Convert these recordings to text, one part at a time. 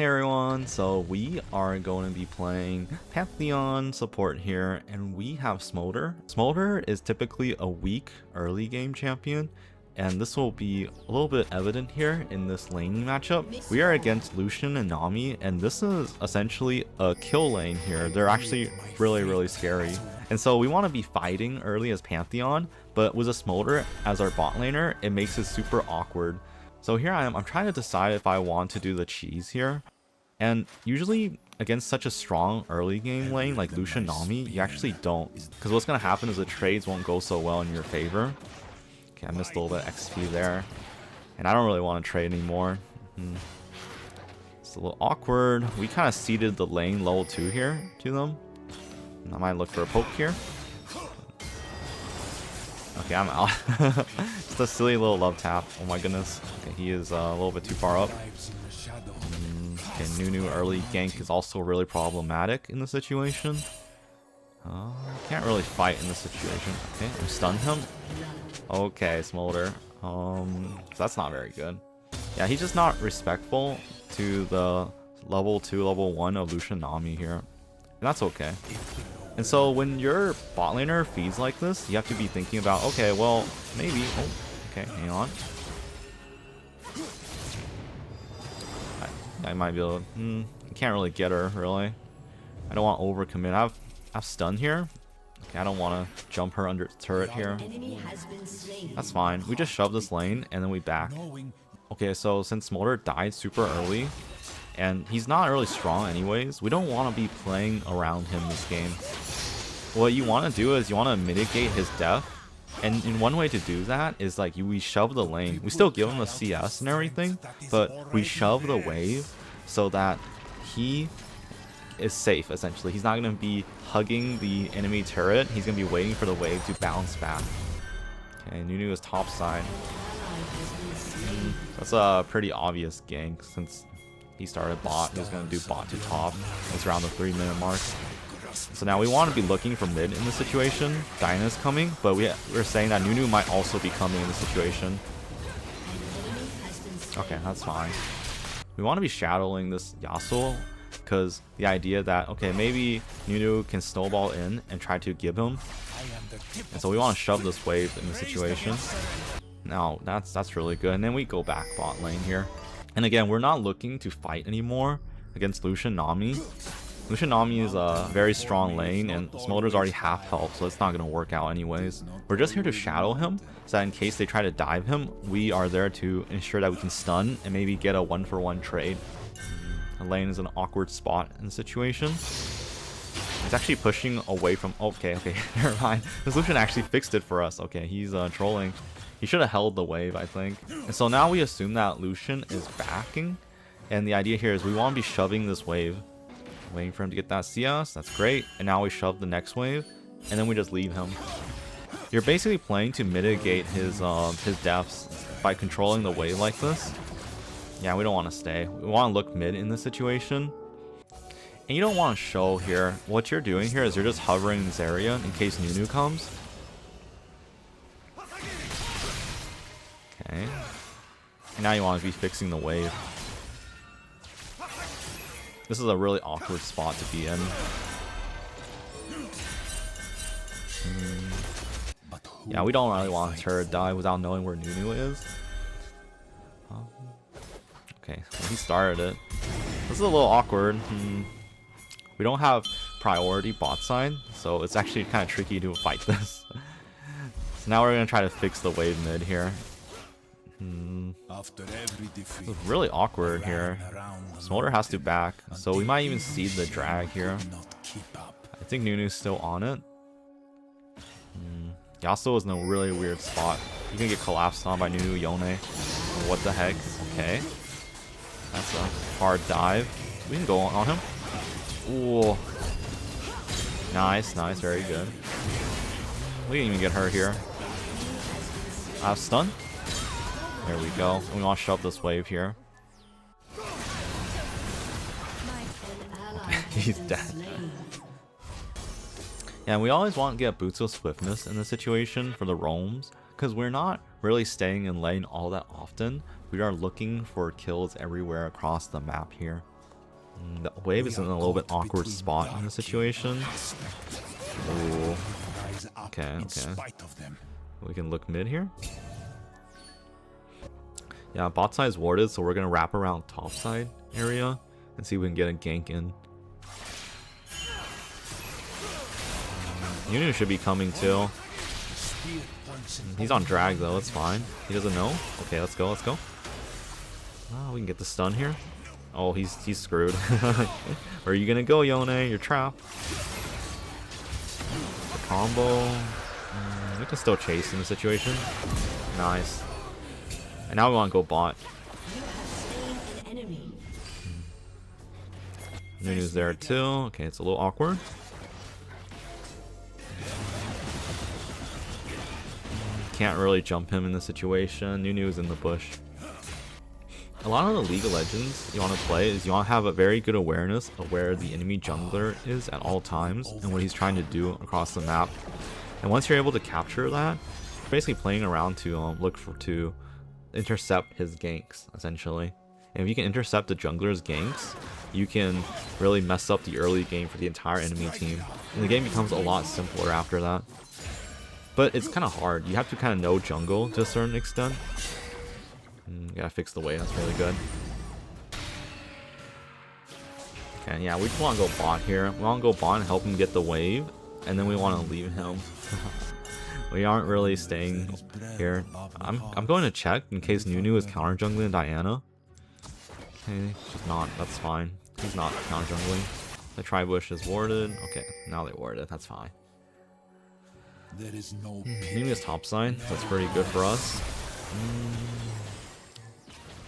Hey everyone, so we are going to be playing Pantheon support here, and we have Smolder. Smolder is typically a weak early game champion, and this will be a little bit evident here in this laning matchup. We are against Lucian and Nami, and this is essentially a kill lane here. They're actually really scary. And so we want to be fighting early as Pantheon, but with a Smolder as our bot laner, it makes it super awkward. So here I am, I'm trying to decide if I want to do the cheese here. And usually against such a strong early game lane like Lucian Nami, you actually don't. Because what's going to happen is the trades won't go so well in your favor. Okay, I missed a little bit of XP there. And I don't really want to trade anymore. It's a little awkward. We kind of ceded the lane level 2 here to them. I might look for a poke here. Okay, I'm out. Just a silly little love tap. Oh my goodness. Okay, he is a little bit too far up. Okay, Nunu early gank is also really problematic in the situation. Can't really fight in this situation. Okay, I'm stunned him. Okay, Smolder. That's not very good. Yeah, he's just not respectful to the level 2, level 1 of Lucian Nami here. And that's okay. And so when your bot laner feeds like this, you have to be thinking about, okay, well, maybe. Oh, okay, hang on. I might be able to, can't really get her, really. I don't want to overcommit. I've stun here. Okay, I don't want to jump her under turret here. That's fine. We just shove this lane and then we back. Okay, so since Smolder died super early, and he's not really strong anyways, we don't want to be playing around him this game. What you want to do is you want to mitigate his death. And in one way to do that is like we shove the lane. We still give him the CS and everything, but we shove the wave so that he is safe essentially. He's not going to be hugging the enemy turret. He's going to be waiting for the wave to bounce back. Okay, Nunu is top side. That's a pretty obvious gank since he started bot. He was going to do bot to top. It's around the 3-minute mark. So now we want to be looking for mid in this situation. Diana's coming, but we're saying that Nunu might also be coming in this situation. Okay, that's fine. We want to be shadowing this Yasuo because the idea that, okay, maybe Nunu can snowball in and try to give him. And so we want to shove this wave in the situation. Now, that's really good. And then we go back bot lane here. And again, we're not looking to fight anymore against Lucian Nami. Lucian Nami is a very strong lane, and Smolder's already half health, so it's not going to work out anyways. We're just here to shadow him, so that in case they try to dive him, we are there to ensure that we can stun and maybe get a 1-for-1 trade. The lane is an awkward spot in the situation. He's actually pushing away from... Okay, never mind. This Lucian actually fixed it for us. Okay, he's trolling. He should have held the wave, I think. And so now we assume that Lucian is backing, and the idea here is we want to be shoving this wave. Waiting for him to get that CS, that's great. And now we shove the next wave, and then we just leave him. You're basically playing to mitigate his deaths by controlling the wave like this. Yeah, we don't want to stay. We want to look mid in this situation. And you don't want to show here. What you're doing here is you're just hovering in this area in case Nunu comes. Okay. And now you want to be fixing the wave. This is a really awkward spot to be in. Yeah, we don't really want a turret die without knowing where Nunu is. Okay, well, he started it. This is a little awkward. We don't have priority bot side, so it's actually kind of tricky to fight this. So now we're going to try to fix the wave mid here. This is really awkward here. Smolder has to back, so we might even cede the drag here. I think Nunu's still on it. Yasuo is in a really weird spot. You can get collapsed on by Nunu Yone. What the heck? Okay. That's a hard dive. We can go on him. Ooh. Nice, very good. We didn't even get her here. I have stun. There we go. We want to shove this wave here. Okay, he's dead. Yeah, we always want to get Boots of Swiftness in this situation for the roams, because we're not really staying in lane all that often. We are looking for kills everywhere across the map here. The wave is in a little bit awkward spot in the situation. Ooh. Okay, okay. We can look mid here. Yeah, bot side's warded, so we're gonna wrap around top side area and see if we can get a gank in. Nunu should be coming too. He's on drag though, it's fine. He doesn't know. Okay, let's go, let's go. Oh, we can get the stun here. Oh, he's screwed. Where are you gonna go, Yone? You're trapped. The combo. We can still chase in the situation. Nice. And now we want to go bot. Nunu's there too. Okay, it's a little awkward. Can't really jump him in the situation. Nunu is in the bush. A lot of the League of Legends you want to play is you want to have a very good awareness of where the enemy jungler is at all times and what he's trying to do across the map. And once you're able to capture that, you're basically playing around to to intercept his ganks, essentially. And if you can intercept the jungler's ganks, you can really mess up the early game for the entire enemy team. And the game becomes a lot simpler after that. But it's kind of hard. You have to kind of know jungle to a certain extent. Gotta fix the wave, that's really good. Okay, yeah, we just want to go bot here. We want to go bot and help him get the wave, and then we want to leave him. We aren't really staying here. I'm going to check in case Nunu is counter jungling Diana. Okay, she's not, that's fine. He's not counter jungling. The Tribush is warded. Okay, now they warded, that's fine. Nunu's top side, that's pretty good for us.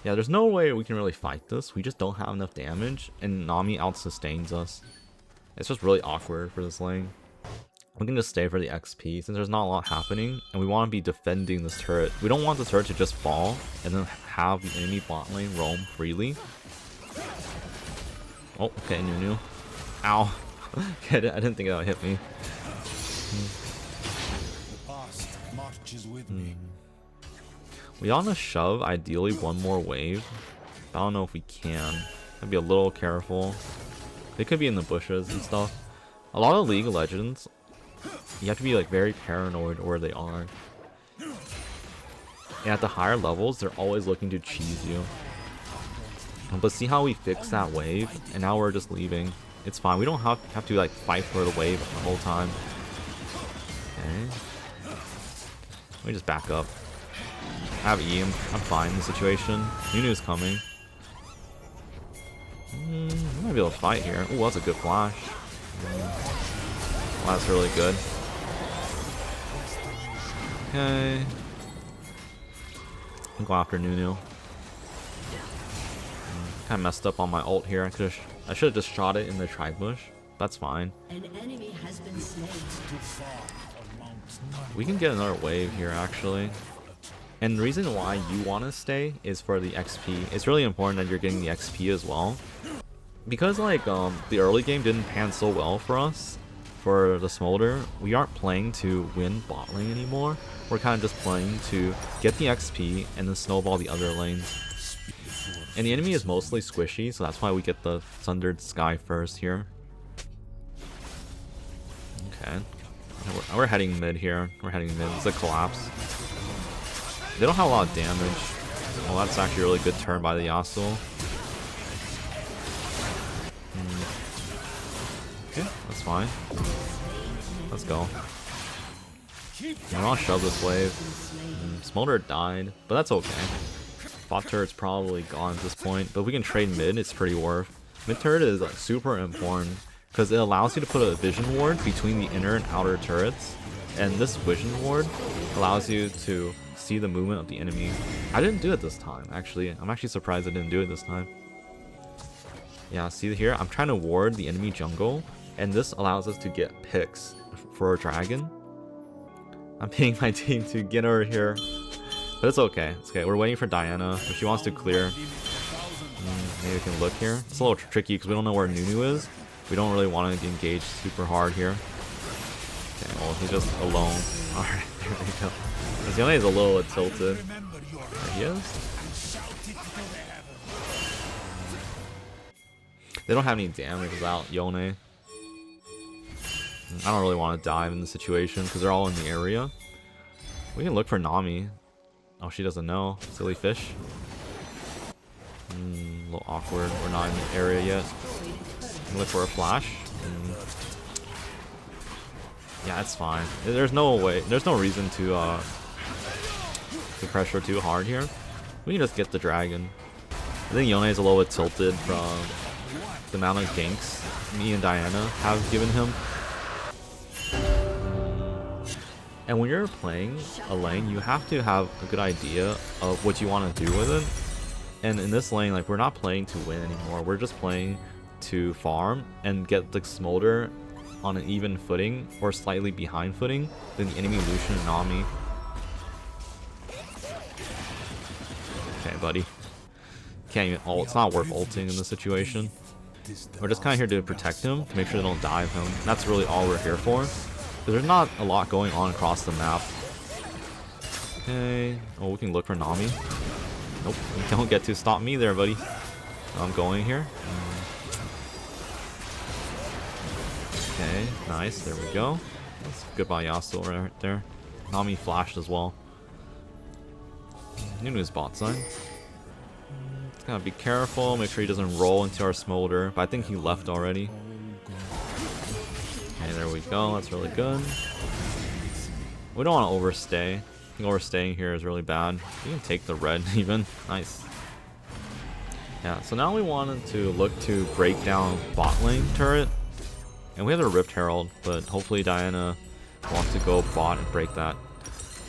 Yeah, there's no way we can really fight this. We just don't have enough damage, and Nami out-sustains us. It's just really awkward for this lane. We can just stay for the XP since there's not a lot happening, and we want to be defending this turret. We don't want the turret to just fall and then have the enemy bot lane roam freely. Oh, okay, Nunu. Ow. Okay, I didn't think that would hit me. We want to shove, ideally, one more wave. I don't know if we can. I'd be a little careful. They could be in the bushes and stuff. A lot of League of Legends, you have to be like very paranoid where they are. And at the higher levels, they're always looking to cheese you. But see how we fix that wave, and now we're just leaving. It's fine. We don't have to like fight for the wave the whole time. Okay. Let me just back up. I have E, I'm fine in the situation. Nunu's coming. We might be able to fight here. Oh, that's a good flash. Well, that's really good. Okay. I'll go after Nunu. Kind of messed up on my ult here. I should have just shot it in the Tribush. That's fine. An enemy has been slain. We can get another wave here, actually. And the reason why you want to stay is for the XP. It's really important that you're getting the XP as well. Because like the early game didn't pan so well for us, for the Smolder, we aren't playing to win bot lane anymore. We're kind of just playing to get the XP and then snowball the other lanes. And the enemy is mostly squishy, so that's why we get the Sundered Sky first here. Okay. We're heading mid here. We're heading mid. It's a collapse. They don't have a lot of damage. Well, that's actually a really good turn by the Yasuo. Okay, that's fine. Let's go. I'll shove this wave. Smolder died, but that's okay. Bot turret's probably gone at this point, but we can trade mid, it's pretty worth. Mid turret is like super important because it allows you to put a vision ward between the inner and outer turrets, and this vision ward allows you to see the movement of the enemy. I didn't do it this time, actually. I'm actually surprised I didn't do it this time. Yeah, see here, I'm trying to ward the enemy jungle, and this allows us to get picks for a dragon. I'm paying my team to get over here, but it's okay. It's okay. We're waiting for Diana. If she wants to clear, maybe we can look here. It's a little tricky because we don't know where Nunu is. We don't really want to engage super hard here. Okay, well, he's just alone. Alright, there we go. Yone is a little tilted. There he is. They don't have any damage without Yone. I don't really want to dive in the situation because they're all in the area. We can look for Nami. Oh, she doesn't know. Silly fish. A little awkward. We're not in the area yet. Look for a flash. Yeah, it's fine. There's no way. There's no reason to pressure too hard here. We can just get the dragon. I think Yone is a little bit tilted from the amount of ganks me and Diana have given him. And when you're playing a lane, you have to have a good idea of what you want to do with it. And in this lane, like, we're not playing to win anymore. We're just playing to farm and get the Smolder on an even footing or slightly behind footing than the enemy Lucian and Nami. Okay, buddy. Can't even ult. It's not worth ulting in this situation. We're just kind of here to protect him, to make sure they don't dive him. That's really all we're here for. There's not a lot going on across the map. Okay. Oh, we can look for Nami. Nope, you don't get to stop me there, buddy. I'm going here. Okay, nice. There we go. That's goodbye Yasuo right there. Nami flashed as well. Nunu's bot side. Just gotta be careful. Make sure he doesn't roll into our Smolder. But I think he left already. Okay, there we go. That's really good. We don't want to overstay. I think overstaying here is really bad. We can take the red even. Nice. Yeah, so now we wanted to look to break down bot lane turret. And we have the Rift Herald, but hopefully Diana wants to go bot and break that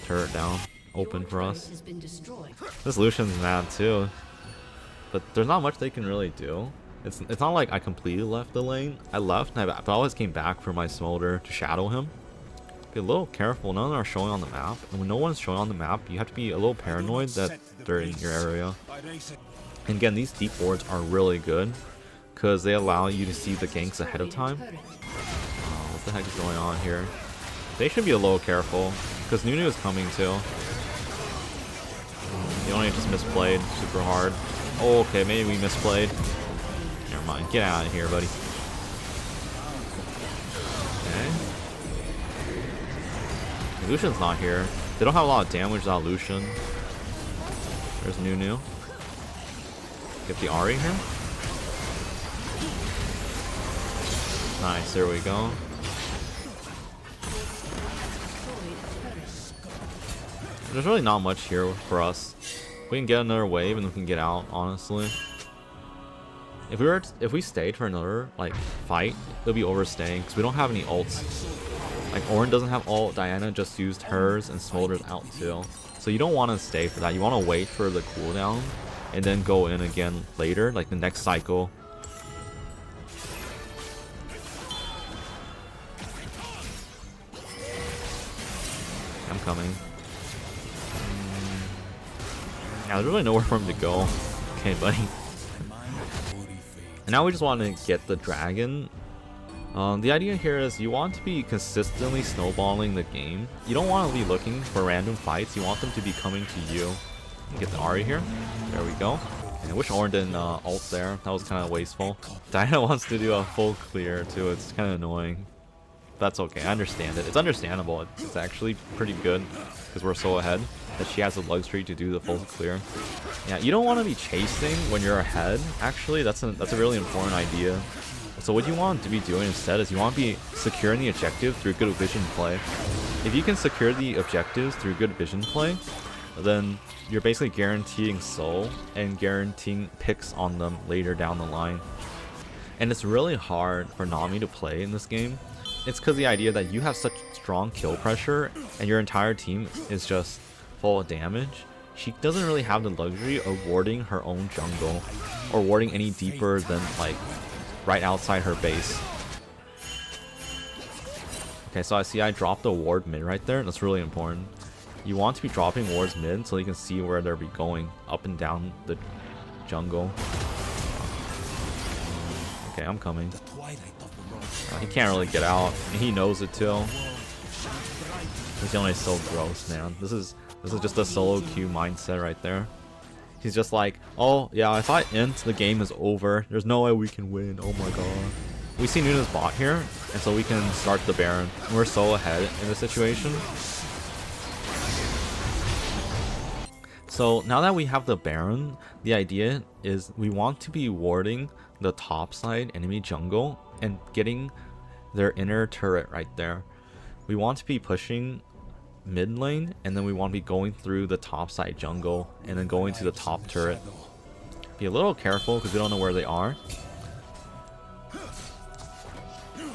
turret down open for us. This Lucian's mad too. But there's not much they can really do. It's not like I completely left the lane. I left, but I always came back for my Smolder to shadow him. Be a little careful. None of them are showing on the map. And when no one's showing on the map, you have to be a little paranoid that they're in your area. And again, these deep wards are really good because they allow you to see the ganks ahead of time. Oh, what the heck is going on here? They should be a little careful because Nunu is coming too. You only just misplayed super hard. Oh, okay, maybe we misplayed. Never mind. Get out of here, buddy. Okay. Lucian's not here. They don't have a lot of damage without Lucian. There's Nunu. Get the Ahri here. Nice, there we go. There's really not much here for us. We can get another wave and we can get out, honestly. If we stayed for another like fight, it'll be overstaying because we don't have any ults. Like Ornn doesn't have ult, Diana just used hers and Smolder's out too. So you don't want to stay for that. You want to wait for the cooldown and then go in again later, like the next cycle. I'm coming. Yeah, there's really nowhere for him to go. Okay, buddy. And now we just want to get the dragon. The idea here is you want to be consistently snowballing the game. You don't want to be looking for random fights. You want them to be coming to you. Get the Ahri here. There we go. And I wish Ornn didn't ult there. That was kind of wasteful. Diana wants to do a full clear too. It's kind of annoying. That's okay. I understand it. It's understandable. It's actually pretty good because we're so ahead that she has the luxury to do the full clear. Yeah, you don't want to be chasing when you're ahead. Actually, that's a really important idea. So what you want to be doing instead is you want to be securing the objective through good vision play. If you can secure the objectives through good vision play, then you're basically guaranteeing soul and guaranteeing picks on them later down the line. And it's really hard for Nami to play in this game. It's because the idea that you have such strong kill pressure and your entire team is just full of damage. She doesn't really have the luxury of warding her own jungle or warding any deeper than like right outside her base. Okay, so I see I dropped a ward mid right there. That's really important. You want to be dropping wards mid so you can see where they'll be going up and down the jungle. Okay, I'm coming. He can't really get out. He knows it too. This Yone is so gross, man. This is just a solo queue mindset right there. He's just like, oh yeah, if I int, the game is over. There's no way we can win. Oh my god. We see Nuna's bot here, and so we can start the Baron. We're so ahead in this situation. So now that we have the Baron, the idea is we want to be warding the top side enemy jungle and getting their inner turret right there. We want to be pushing mid lane, and then we want to be going through the top side jungle and then going to the top turret. Be a little careful because we don't know where they are.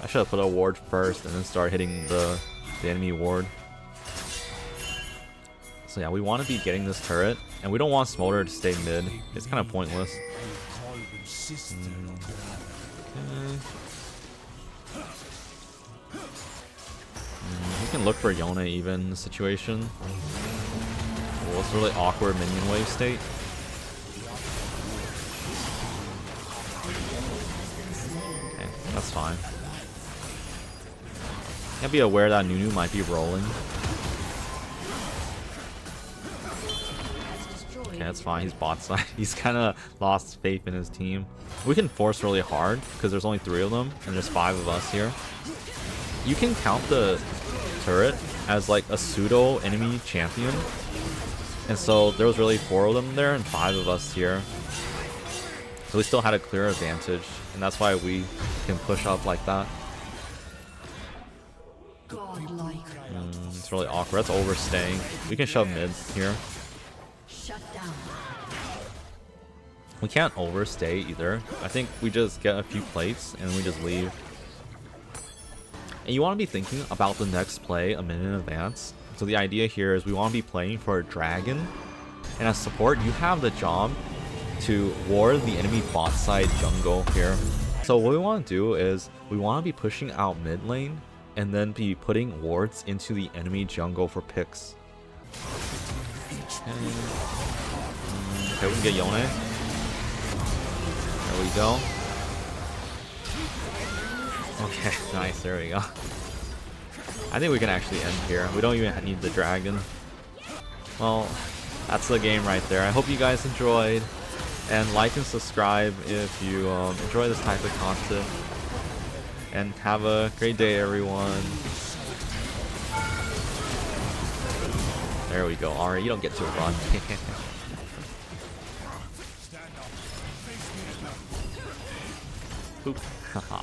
I should have put a ward first and then start hitting the enemy ward. So yeah, we want to be getting this turret, and we don't want Smolder to stay mid. It's kind of pointless. We can look for Yone even in the situation. Well, it's a really awkward minion wave state. Okay, that's fine. Gotta be aware that Nunu might be rolling. Okay, that's fine. He's bot side. He's kind of lost faith in his team. We can force really hard because there's only 3 of them and there's 5 of us here. You can count the turret as like a pseudo enemy champion, and so there was really 4 of them there and 5 of us here. So we still had a clear advantage, and that's why we can push up like that. It's really awkward. That's overstaying. We can shove mid here. Shut down. We can't overstay either. I think we just get a few plates and we just leave. And you want to be thinking about the next play a minute in advance. So the idea here is we want to be playing for a dragon, and as support you have the job to ward the enemy bot side jungle here. So what we want to do is we want to be pushing out mid lane and then be putting wards into the enemy jungle for picks. Okay, we can get Yone. There we go. Okay, nice, there we go. I think we can actually end here. We don't even need the dragon. Well, that's the game right there. I hope you guys enjoyed. And like and subscribe if you enjoy this type of content. And have a great day, everyone. There we go. Alright, you don't get to run. Poop. Haha.